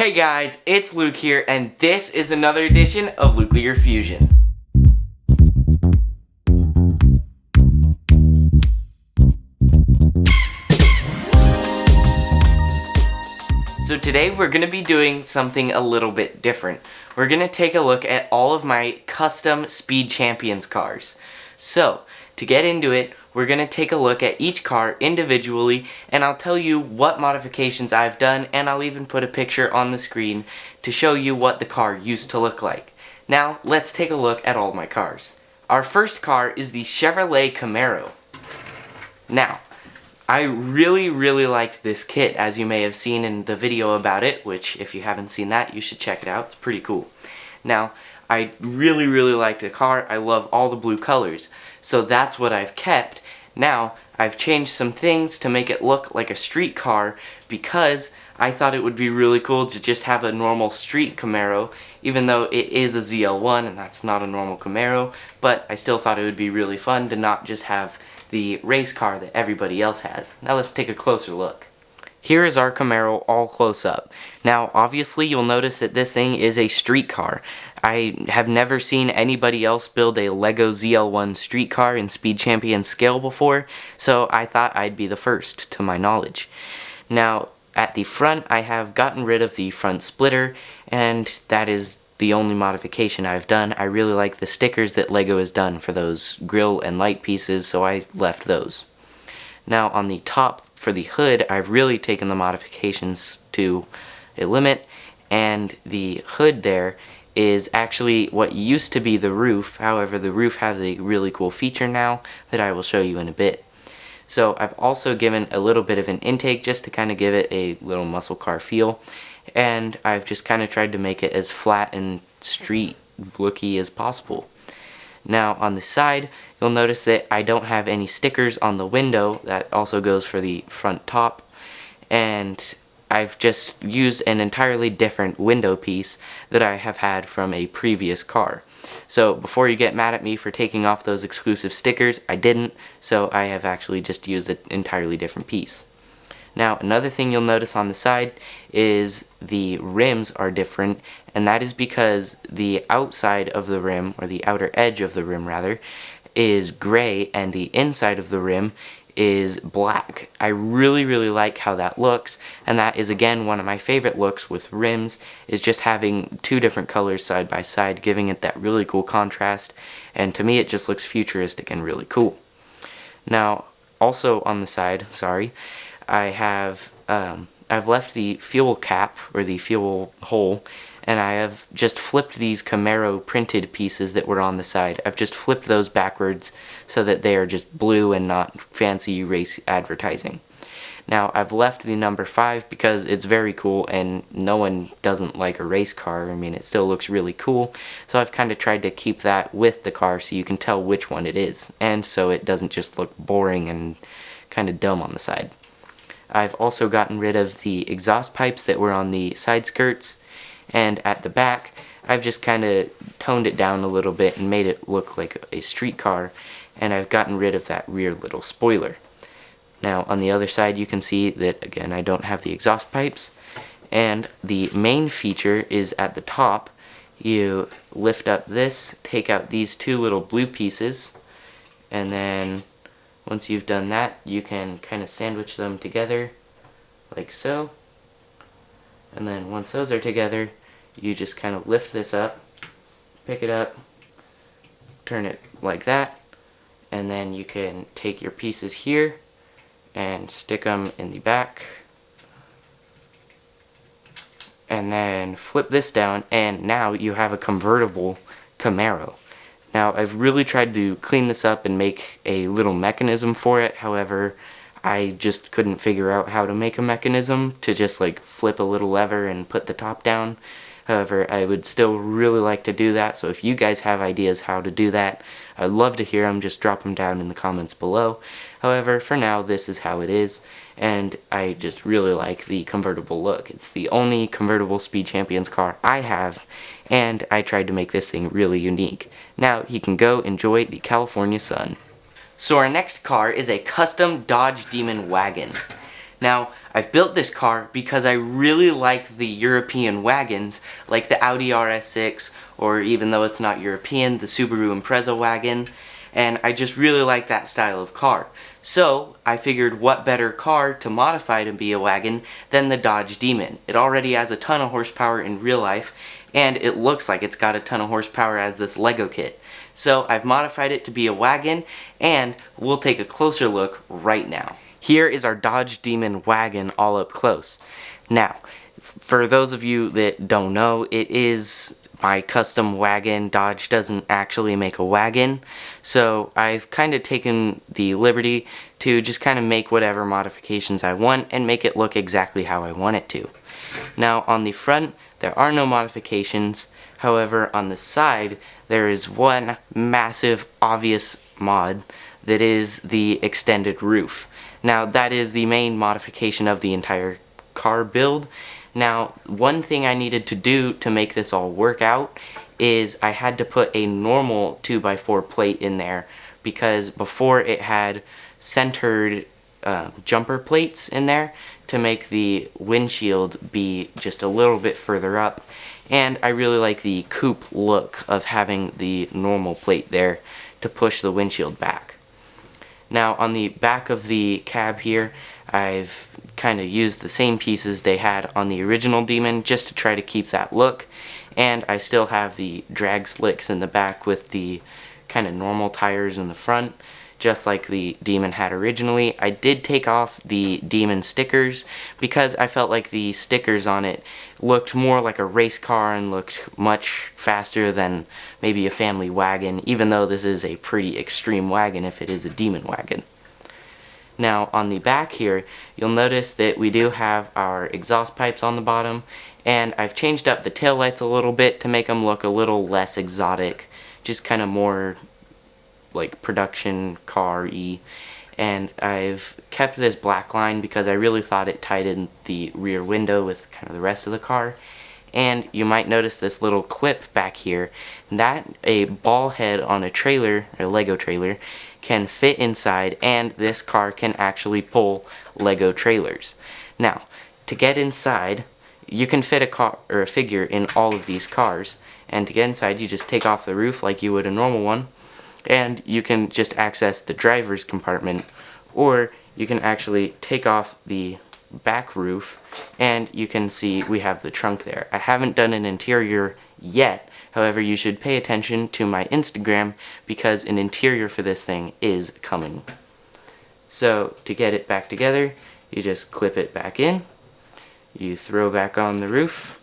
Hey guys, it's Luke here, and this is another edition of LuclearFusion. So today we're going to be doing something a little bit different. We're going to take a look at all of my custom Speed Champions cars. So, to get into it, we're going to take a look at each car individually, and I'll tell you what modifications I've done, and I'll even put a picture on the screen to show you what the car used to look like. Now, let's take a look at all my cars. Our first car is the Chevrolet Camaro. Now, I really liked this kit, as you may have seen in the video about it, which if you haven't seen that, you should check it out. It's pretty cool. Now, I really liked the car. I love all the blue colors. So that's what I've kept. Now, I've changed some things to make it look like a street car because I thought it would be really cool to just have a normal street Camaro, even though it is a ZL1 and that's not a normal Camaro, but I still thought it would be really fun to not just have the race car that everybody else has. Now let's take a closer look. Here is our Camaro all close up. Now obviously you'll notice that this thing is a street car. I have never seen anybody else build a Lego ZL1 street car in Speed Champions scale before, so I thought I'd be the first, to my knowledge. Now, at the front, I have gotten rid of the front splitter, and that is the only modification I've done. I really like the stickers that Lego has done for those grille and light pieces, so I left those. Now, on the top, for the hood, I've really taken the modifications to a limit, and the hood there is actually what used to be the roof. However, the roof has a really cool feature now that I will show you in a bit. So I've also given a little bit of an intake just to kind of give it a little muscle car feel, and I've just kind of tried to make it as flat and street looky as possible. Now on the side, you'll notice that I don't have any stickers on the window. That also goes for the front top, and I've just used an entirely different window piece that I have had from a previous car. So before you get mad at me for taking off those exclusive stickers, I didn't, so I have actually just used an entirely different piece. Now another thing you'll notice on the side is the rims are different, and that is because the outside of the rim, or the outer edge of the rim rather, is gray and the inside of the rim is black. I really like how that looks, and that is again one of my favorite looks with rims, is just having two different colors side by side, giving it that really cool contrast, and to me it just looks futuristic and really cool. Now also on the side, I've left the fuel cap, or the fuel hole, and I have just flipped these Camaro printed pieces that were on the side. I've just flipped those backwards so that they are just blue and not fancy race advertising. Now I've left the number 5 because it's very cool and no one doesn't like a race car. I mean, it still looks really cool, so I've kind of tried to keep that with the car so you can tell which one it is, and so it doesn't just look boring and kind of dumb on the side. I've also gotten rid of the exhaust pipes that were on the side skirts, and at the back I've just kind of toned it down a little bit and made it look like a street car, and I've gotten rid of that rear little spoiler. Now on the other side you can see that again I don't have the exhaust pipes, and the main feature is at the top. You lift up this, take out these two little blue pieces, and then once you've done that, you can kind of sandwich them together like so. And then once those are together, you just kind of lift this up, pick it up, turn it like that, and then you can take your pieces here and stick them in the back, and then flip this down, and now you have a convertible Camaro. Now I've really tried to clean this up and make a little mechanism for it. However, I just couldn't figure out how to make a mechanism to just like flip a little lever and put the top down. However, I would still really like to do that, so if you guys have ideas how to do that, I'd love to hear them. Just drop them down in the comments below. However, for now, this is how it is, and I just really like the convertible look. It's the only convertible Speed Champions car I have, and I tried to make this thing really unique. Now, he can go enjoy the California sun. So our next car is a custom Dodge Demon Wagon. Now, I've built this car because I really like the European wagons, like the Audi RS6, or even though it's not European, the Subaru Impreza wagon, and I just really like that style of car. So, I figured what better car to modify to be a wagon than the Dodge Demon. It already has a ton of horsepower in real life, and it looks like it's got a ton of horsepower as this Lego kit. So, I've modified it to be a wagon, and we'll take a closer look right now. Here is our Dodge Demon wagon all up close. Now, for those of you that don't know, it is my custom wagon. Dodge doesn't actually make a wagon, so I've kind of taken the liberty to just kind of make whatever modifications I want and make it look exactly how I want it to. Now on the front, there are no modifications. However, on the side, there is one massive obvious mod that is the extended roof. Now that is the main modification of the entire car build. Now, one thing I needed to do to make this all work out is I had to put a normal 2x4 plate in there, because before it had centered jumper plates in there to make the windshield be just a little bit further up, and I really like the coupe look of having the normal plate there to push the windshield back. Now on the back of the cab here, I've kind of used the same pieces they had on the original Demon just to try to keep that look, and I still have the drag slicks in the back with the kind of normal tires in the front, just like the Demon had originally. I did take off the Demon stickers because I felt like the stickers on it looked more like a race car and looked much faster than maybe a family wagon, even though this is a pretty extreme wagon if it is a Demon wagon. Now on the back here, you'll notice that we do have our exhaust pipes on the bottom, and I've changed up the taillights a little bit to make them look a little less exotic, just kind of more like production car-y. And I've kept this black line because I really thought it tied in the rear window with kind of the rest of the car. And you might notice this little clip back here, that a ball head on a trailer, a Lego trailer, can fit inside, and this car can actually pull Lego trailers. Now, to get inside, you can fit a car or a figure in all of these cars, and to get inside you just take off the roof like you would a normal one, and you can just access the driver's compartment, or you can actually take off the back roof and you can see we have the trunk there. I haven't done an interior yet, however you should pay attention to my Instagram because an interior for this thing is coming. So to get it back together, you just clip it back in, you throw back on the roof,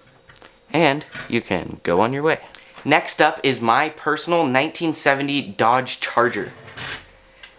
and you can go on your way. Next up is my personal 1970 Dodge Charger.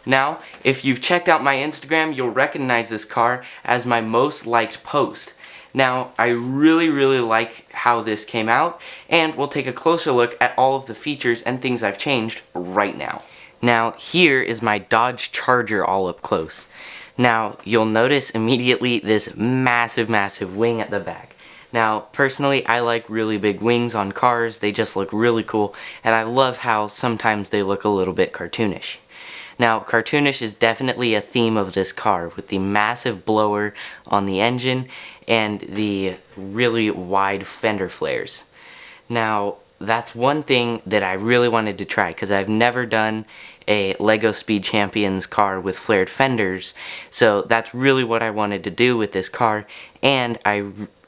Now, if you've checked out my Instagram, you'll recognize this car as my most liked post. Now, I really like how this came out, and we'll take a closer look at all of the features and things I've changed right now. Now, here is my Dodge Charger all up close. Now, you'll notice immediately this massive wing at the back. Now, personally, I like really big wings on cars. They just look really cool, and I love how sometimes they look a little bit cartoonish. Now, cartoonish is definitely a theme of this car, with the massive blower on the engine and the really wide fender flares. Now, that's one thing that I really wanted to try, because I've never done a Lego Speed Champions car with flared fenders, so that's really what I wanted to do with this car, and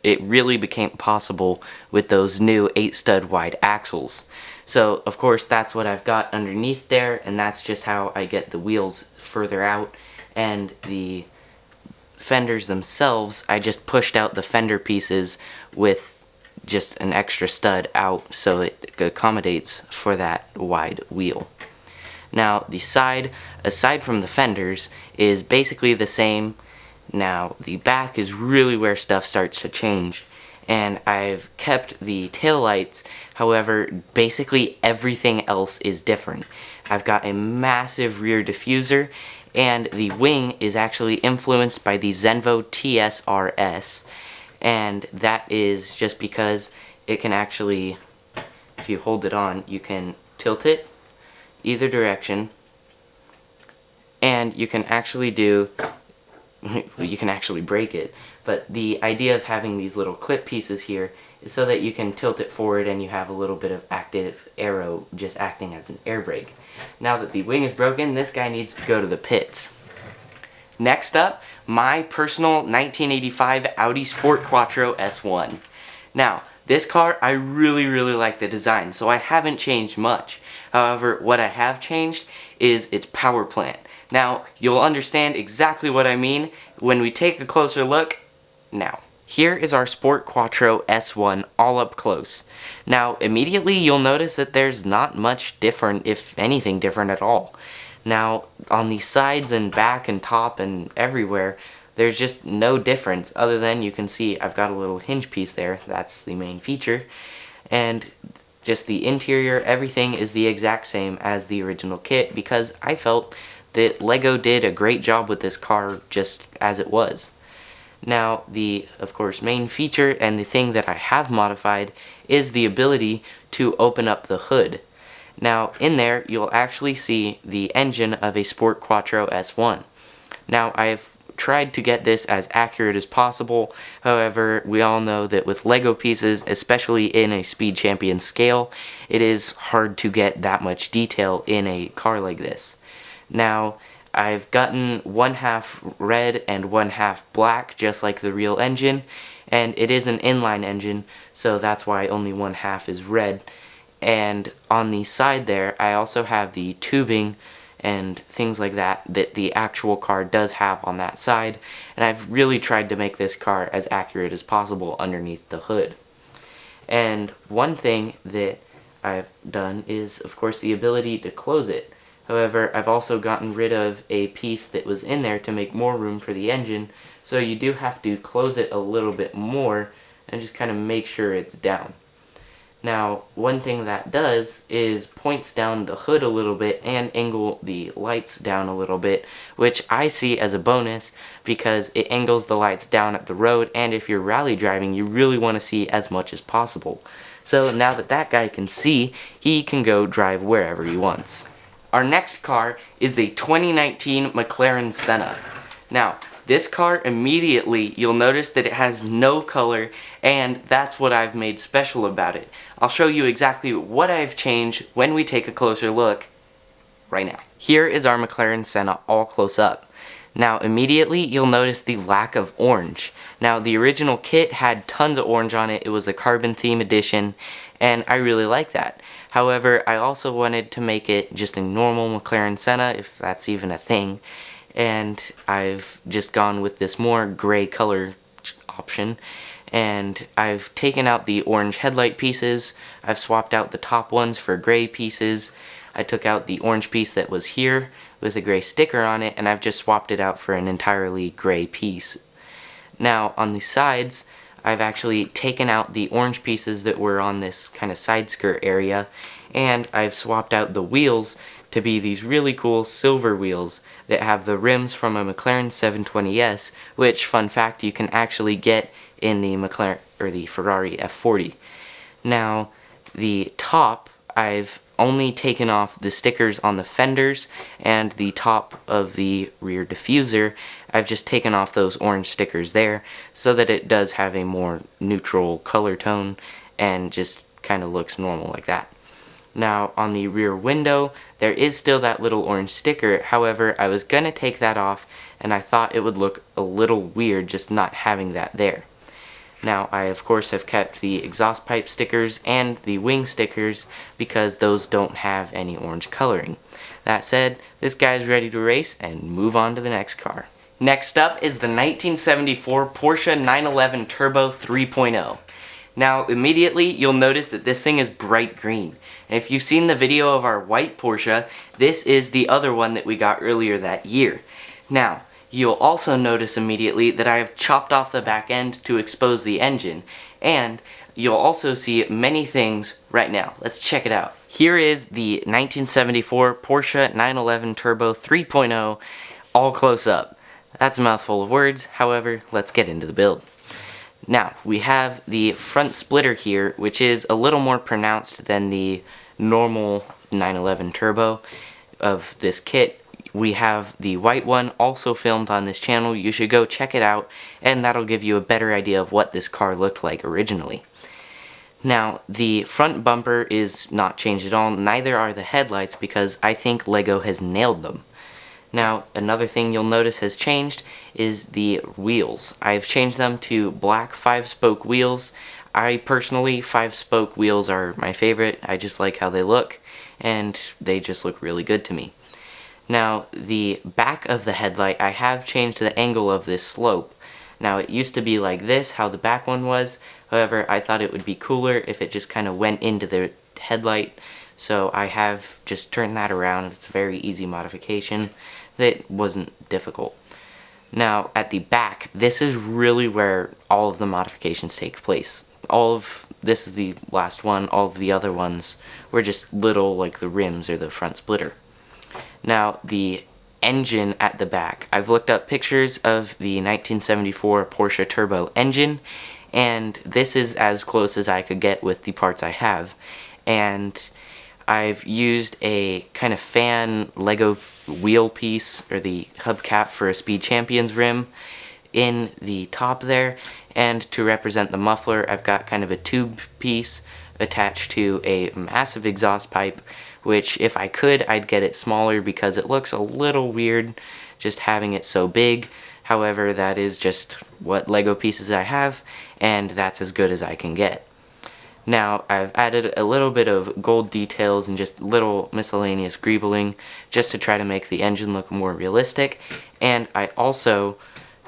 it really became possible with those new 8-stud wide axles. So, of course, that's what I've got underneath there, and that's just how I get the wheels further out, and the fenders themselves, I just pushed out the fender pieces with just an extra stud out so it accommodates for that wide wheel. Now, the side, aside from the fenders, is basically the same. Now, the back is really where stuff starts to change, and I've kept the taillights, however, basically everything else is different. I've got a massive rear diffuser, and the wing is actually influenced by the Zenvo TSRS, and that is just because it can actually, if you hold it on, you can tilt it either direction, and you can actually do well, you can actually break it, but the idea of having these little clip pieces here is so that you can tilt it forward and you have a little bit of active aero just acting as an air brake. Now that the wing is broken, this guy needs to go to the pits. Next up, my personal 1985 Audi Sport Quattro S1. Now, this car, I really like the design, so I haven't changed much. However, what I have changed is its power plant. Now, you'll understand exactly what I mean when we take a closer look now. Here is our Sport Quattro S1 all up close. Now, immediately you'll notice that there's not much different, if anything different at all. Now, on the sides and back and top and everywhere, there's just no difference other than you can see I've got a little hinge piece there. That's the main feature. And just the interior, everything is the exact same as the original kit because I felt that Lego did a great job with this car just as it was. Now, the, of course, main feature and the thing that I have modified is the ability to open up the hood. Now, in there, you'll actually see the engine of a Sport Quattro S1. Now, I've tried to get this as accurate as possible. However, we all know that with Lego pieces, especially in a Speed Champion scale, it is hard to get that much detail in a car like this. Now, I've gotten 1/2 red and 1/2 black, just like the real engine, and it is an inline engine, so that's why only 1/2 is red. And on the side there, I also have the tubing and things like that the actual car does have on that side, and I've really tried to make this car as accurate as possible underneath the hood. And one thing that I've done is, of course, the ability to close it. However, I've also gotten rid of a piece that was in there to make more room for the engine, so you do have to close it a little bit more and just kind of make sure it's down. Now, one thing that does is points down the hood a little bit and angle the lights down a little bit, which I see as a bonus because it angles the lights down at the road, and if you're rally driving, you really want to see as much as possible. So now that that guy can see, he can go drive wherever he wants. Our next car is the 2019 McLaren Senna. Now, this car, immediately, you'll notice that it has no color, and that's what I've made special about it. I'll show you exactly what I've changed when we take a closer look right now. Here is our McLaren Senna all close up. Now, immediately, you'll notice the lack of orange. Now, the original kit had tons of orange on it. It was a carbon theme edition, and I really like that. However, I also wanted to make it just a normal McLaren Senna, if that's even a thing. And I've just gone with this more gray color option, and I've taken out the orange headlight pieces. I've swapped out the top ones for gray pieces. I took out the orange piece that was here with a gray sticker on it, and I've just swapped it out for an entirely gray piece. Now, on the sides, I've actually taken out the orange pieces that were on this kind of side skirt area, and I've swapped out the wheels to be these really cool silver wheels that have the rims from a McLaren 720S, which, fun fact, you can actually get in the McLaren or the Ferrari F40. Now, the top, I've only taken off the stickers on the fenders, and the top of the rear diffuser, I've just taken off those orange stickers there so that it does have a more neutral color tone and just kind of looks normal like that. Now, on the rear window, there is still that little orange sticker. However, I was going to take that off, and I thought it would look a little weird just not having that there. Now, I of course have kept the exhaust pipe stickers and the wing stickers because those don't have any orange coloring. That said, this guy's ready to race and move on to the next car. Next up is the 1974 Porsche 911 Turbo 3.0. Now, immediately, you'll notice that this thing is bright green. And if you've seen the video of our white Porsche, this is the other one that we got earlier that year. Now, you'll also notice immediately that I have chopped off the back end to expose the engine. And you'll also see many things right now. Let's check it out. Here is the 1974 Porsche 911 Turbo 3.0 all close up. That's a mouthful of words, however, let's get into the build. Now, we have the front splitter here, which is a little more pronounced than the normal 911 Turbo of this kit. we have the white one also filmed on this channel. You should go check it out, and that'll give you a better idea of what this car looked like originally. Now, the front bumper is not changed at all, neither are the headlights, because I think LEGO has nailed them. Now, another thing you'll notice has changed is the wheels. I've changed them to black 5-spoke wheels. I personally, 5-spoke wheels are my favorite. I just like how they look, and they just look really good to me. Now, the back of the headlight, I have changed the angle of this slope. Now, it used to be like this, how the back one was. However, I thought it would be cooler if it just kind of went into the headlight. So I have just turned that around. It's a very easy modification that wasn't difficult. Now, at the back, this is really where all of the modifications take place. This is the last one. All of the other ones were just little, like the rims or the front splitter. Now, the engine at the back. I've looked up pictures of the 1974 Porsche turbo engine, and this is as close as I could get with the parts I have. And I've used a kind of fan Lego wheel piece, or the hubcap for a Speed Champions rim, in the top there, and to represent the muffler, I've got kind of a tube piece attached to a massive exhaust pipe, which if I could, I'd get it smaller because it looks a little weird just having it so big. However, that is just what Lego pieces I have, and that's as good as I can get. Now, I've added a little bit of gold details and just little miscellaneous greebling just to try to make the engine look more realistic, and I also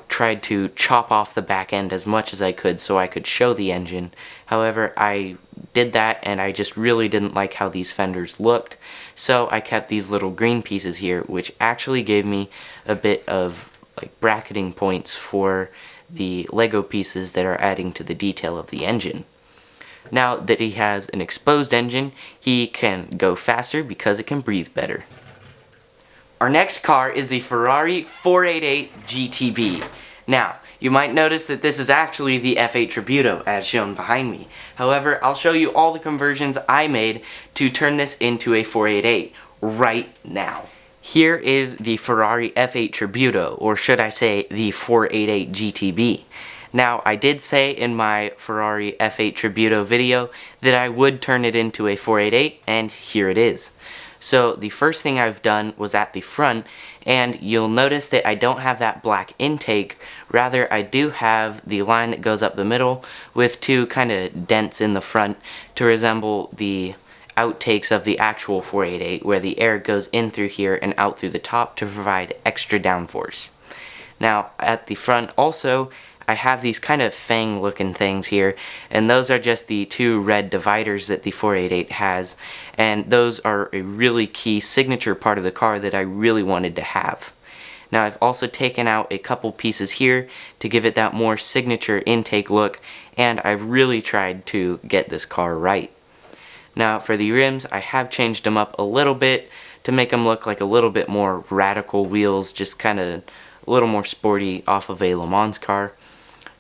tried to chop off the back end as much as I could so I could show the engine. However, I did that and I just really didn't like how these fenders looked, so I kept these little green pieces here, which actually gave me a bit of like bracketing points for the Lego pieces that are adding to the detail of the engine. Now that he has an exposed engine, he can go faster because it can breathe better. Our next car is the Ferrari 488 GTB. Now, you might notice that this is actually the F8 Tributo, as shown behind me. However, I'll show you all the conversions I made to turn this into a 488 right now. Here is the Ferrari F8 Tributo, or should I say the 488 GTB. Now, I did say in my Ferrari F8 Tributo video that I would turn it into a 488, and here it is. So the first thing I've done was at the front, and you'll notice that I don't have that black intake. Rather, I do have the line that goes up the middle with two kind of dents in the front to resemble the outtakes of the actual 488, where the air goes in through here and out through the top to provide extra downforce. Now, at the front also, I have these kind of fang looking things here, and those are just the two red dividers that the 488 has, and those are a really key signature part of the car that I really wanted to have. Now, I've also taken out a couple pieces here to give it that more signature intake look, and I've really tried to get this car right. Now, for the rims, I have changed them up a little bit to make them look like a little bit more radical wheels, just kind of a little more sporty off of a Le Mans car.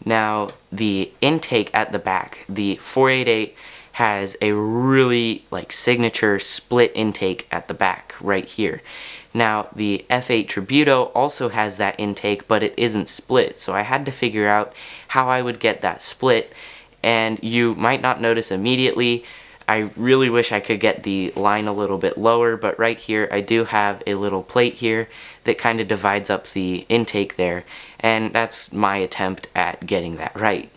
Now, the intake at the back, the 488 has a really signature split intake at the back right here. Now, the F8 Tributo also has that intake, but it isn't split, so I had to figure out how I would get that split, and you might not notice immediately. I really wish I could get the line a little bit lower, but right here I do have a little plate here that kind of divides up the intake there, and that's my attempt at getting that right.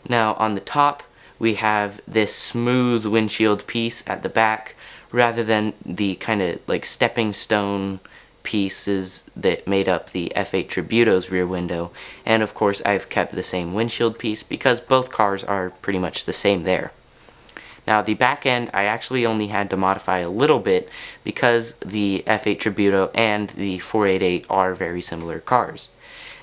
Now, on the top, we have this smooth windshield piece at the back, rather than the kind of stepping stone pieces that made up the F8 Tributo's rear window, and of course I've kept the same windshield piece because both cars are pretty much the same there. Now, the back end I actually only had to modify a little bit because the F8 Tributo and the 488 are very similar cars.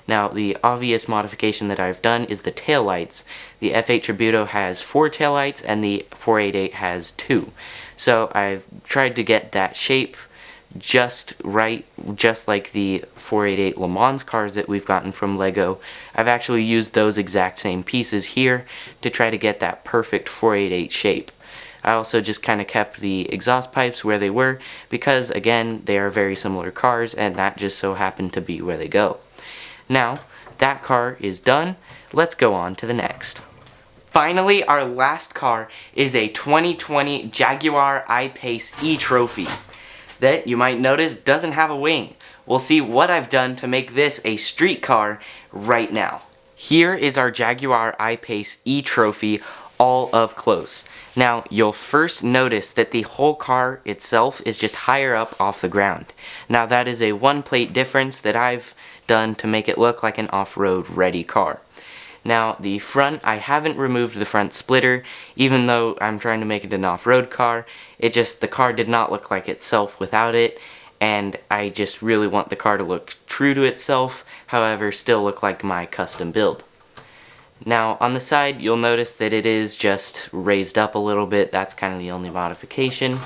Now, the obvious modification that I've done is the taillights. The F8 Tributo has 4 taillights and the 488 has 2. So I've tried to get that shape just right, just like the 488 Le Mans cars that we've gotten from Lego. I've actually used those exact same pieces here to try to get that perfect 488 shape. I also just kind of kept the exhaust pipes where they were because, again, they are very similar cars and that just so happened to be where they go. Now, that car is done. Let's go on to the next. Finally, our last car is a 2020 Jaguar I-Pace E-Trophy that you might notice doesn't have a wing. We'll see what I've done to make this a street car right now. Here is our Jaguar I-Pace E-Trophy all up close. Now, you'll first notice that the whole car itself is just higher up off the ground. Now, that is a one plate difference that I've done to make it look like an off-road ready car. Now, the front, I haven't removed the front splitter, even though I'm trying to make it an off-road car. The car did not look like itself without it, and I just really want the car to look true to itself, however, still look like my custom build. Now, on the side, you'll notice that it is just raised up a little bit. That's kind of the only modification.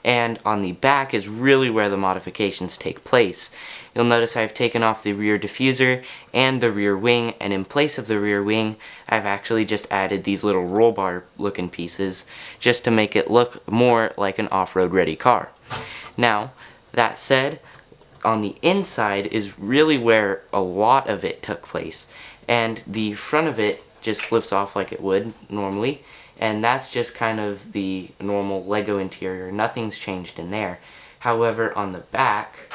And on the back is really where the modifications take place. You'll notice I've taken off the rear diffuser and the rear wing, and in place of the rear wing, I've actually just added these little roll bar looking pieces just to make it look more like an off-road ready car. Now, that said, on the inside is really where a lot of it took place, and the front of it just flips off like it would normally, and that's just kind of the normal Lego interior. Nothing's changed in there. However, on the back,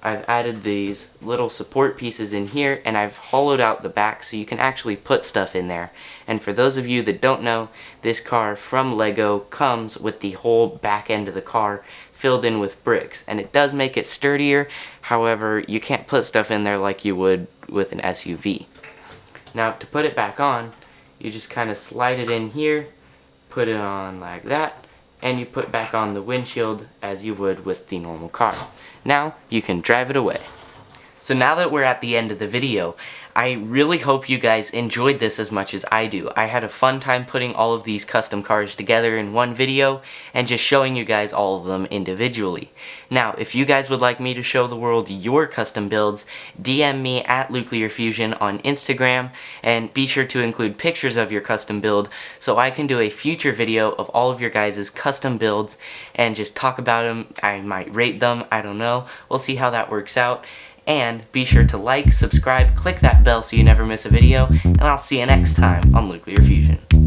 I've added these little support pieces in here, and I've hollowed out the back so you can actually put stuff in there. And for those of you that don't know, this car from Lego comes with the whole back end of the car filled in with bricks, and it does make it sturdier. However, you can't put stuff in there like you would with an SUV. Now, to put it back on, you just kind of slide it in here, put it on like that, and you put back on the windshield as you would with the normal car. Now, you can drive it away. So now that we're at the end of the video, I really hope you guys enjoyed this as much as I do. I had a fun time putting all of these custom cars together in one video and just showing you guys all of them individually. Now, if you guys would like me to show the world your custom builds, DM me at LuclearFusion on Instagram, and be sure to include pictures of your custom build so I can do a future video of all of your guys' custom builds and just talk about them. I might rate them, I don't know. We'll see how that works out. And be sure to like, subscribe, click that bell so you never miss a video, and I'll see you next time on LuclearFusion.